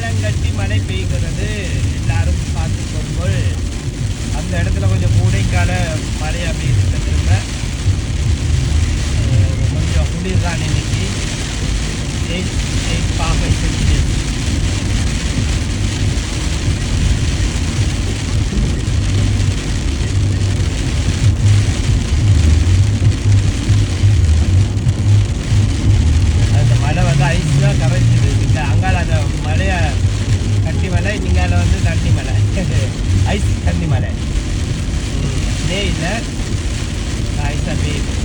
ஆலங்கட்டி மழை பெய்கிறது. எல்லாரும் பார்த்துக்கொள்வோம். அந்த இடத்துல கொஞ்சம் கூடைக்கால மழையாக பெய்யுது. திரும்ப கொஞ்சம் குளிர் தான் இன்னைக்கு. 8 செல்சியஸ். அந்த மழை வந்து ஐஸ் தான் கரைஞ்சிது. இந்த அங்கால அந்த மழையை கட்டி மலை, இங்கால வந்து தண்ணி மலை, ஐஸ் தண்ணி மலை. இதே இல்லை, ஐஸாக பெய்யுது.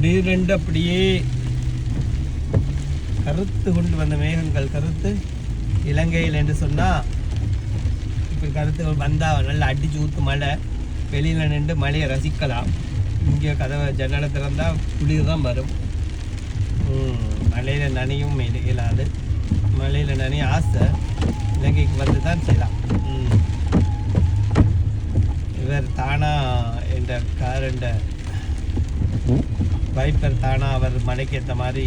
திடீரென்று அப்படியே கருத்து கொண்டு வந்த மேகங்கள், கருத்து இலங்கையில் என்று சொன்னால் இப்போ கருத்துகள் வந்தால் நல்லா அடிச்சு ஊற்று மழை. வெளியில் நின்று மழையை ரசிக்கலாம். இங்கே கதவை ஜன்னலை திறந்தால் குளிர் தான் வரும். மழையில் நனையும் இயலாது. மழையில் நனைய ஆசை. இலங்கைக்கு வந்து தான் செய்யலாம். இவர் தானா என்ற காரண்ட வைப்பர் தானா அவர் மழைக்கு ஏற்ற மாதிரி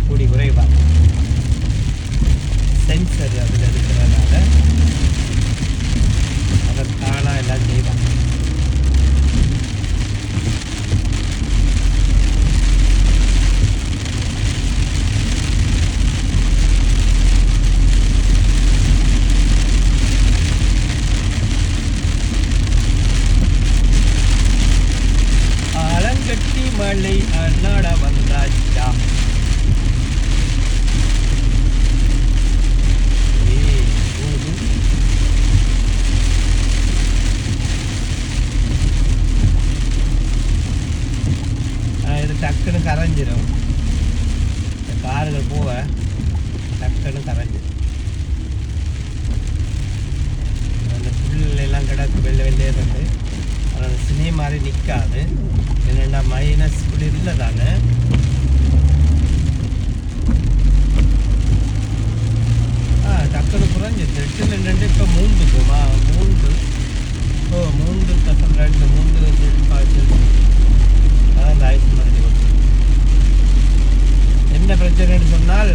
கூடி குறைவார். சென்சர் அதில் இருக்கிறதுனால அவர் தானா எல்லாம் செய்வார். ஆலங்கட்டி மழை அண்ணாட வந்தாச்சா. இது டக்குன்னு கரைஞ்சிடும். இந்த கார்கள் போக டக்குன்னு கரைஞ்சிடும். அந்த புல்லெல்லாம் கிடக்கு வெள்ளை வெள்ளையே இருந்து அதோட சினி மாதிரி நிற்காது. என்னென்னா மைனஸ் குளிர் இல்லை தானே. டக்குனு குறைஞ்சிது. 8 இப்போ 3 போமா. 3 அதான் அந்த ஐஸ் மாதிரி வரும். என்ன பிரச்சனைன்னு சொன்னால்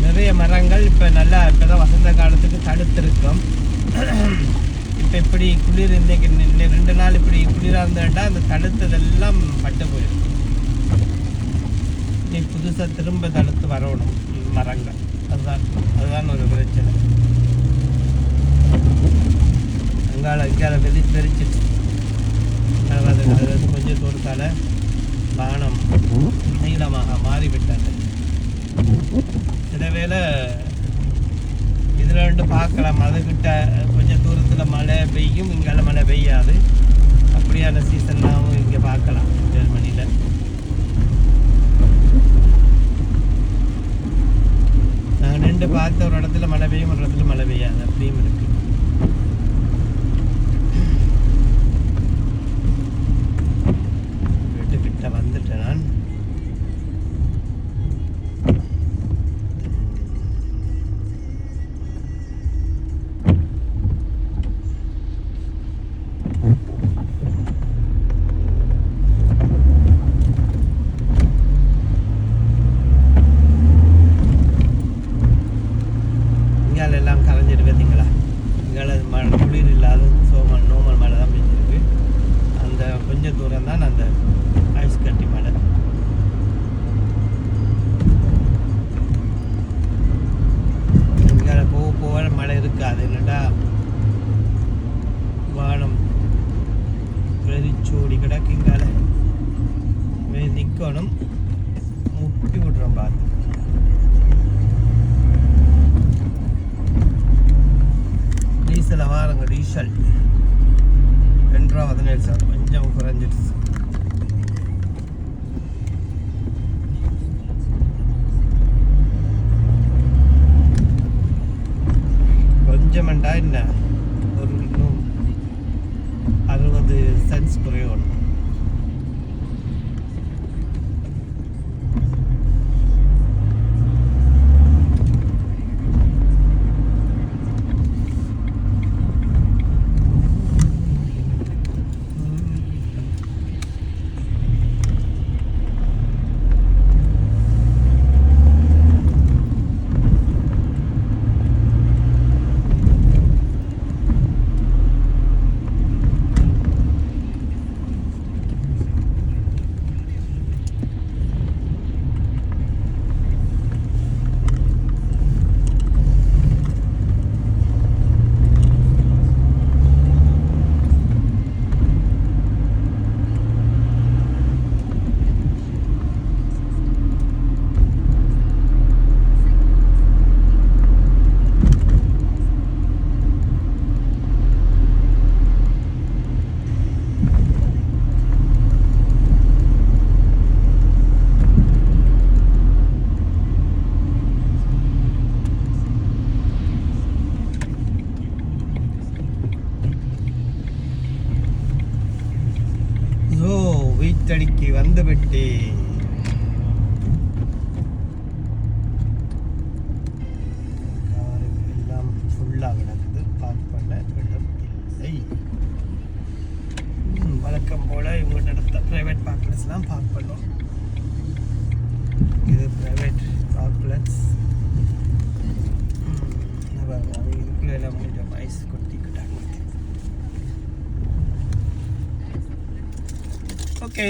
நிறைய மரங்கள் இப்போ நல்லா இப்போ தான் வசந்த காலத்துக்கு தடுத்திருக்கோம். இப்போ இப்படி குளிர் இன்னைக்கு 2 நாள் இப்படி குளிராக இருந்தேன்டா அந்த தடுத்ததெல்லாம் பட்டு போயிடும். நீ புதுசாக திரும்ப தடுத்து வரணும் மரங்கள். அதுதான் ஒரு பிரச்சனை. இங்கால வெறிச்சிட்டு அது கொஞ்சம் தூரத்தால் வானம் நீளமாக மாறிவிட்டது. சில வேளை இதில் ரெண்டு பார்க்கலாம். அதுக்கிட்ட கொஞ்சம் தூரத்தில் மழை பெய்யும், இங்கால மழை பெய்யாது. அப்படியான சீசன்னாகவும் இங்கே பார்க்கலாம் ஜெர்மனியில். நாங்கள் நின்று பார்த்த ஒரு இடத்துல மழை பெய்யும், ஒரு இடத்துல மழை பெய்யாது. அப்படியும் இருக்கு. வீட்டுக்கிட்ட வந்துட்டேன் நான். எல்லாம் கரைஞ்சிட்டு பார்த்தீங்களா? இங்கால குளிர் இல்லாத நோமல் மழை தான் பெஞ்சிருக்கு. அந்த கொஞ்சம் தூரம் தான் அந்த ஐஸ் கட்டி மழை. இங்கால போக போக மழை இருக்காது. என்னடா வானம் வெறிச்சோடி கிடக்கு. இங்கால நிற்கணும், முட்டி விட்றோம் பார்த்து. டீசலை வாருங்க. டீசல் 2 ரூபா 17 சார். கொஞ்சம் குறைஞ்சிடுச்சு. பேலன்ஸ் குறையணும். வீட்டடிக்கு வந்துவிட்டு எல்லாம் ஃபுல்லாக கிடக்குது. பார்க் பண்ண இடம் இல்லை. வழக்கம் போல் இவங்க நடத்த ப்ரைவேட் பார்க்லெட்ஸ்லாம் பார்க் பண்ணோம். இது ப்ரைவேட் பார்க்லெட்ஸ். இதுக்குள்ளே எல்லாம் கொஞ்சம் ஐஸ் கொட்டிக்கிட்டாங்க. ஓகே.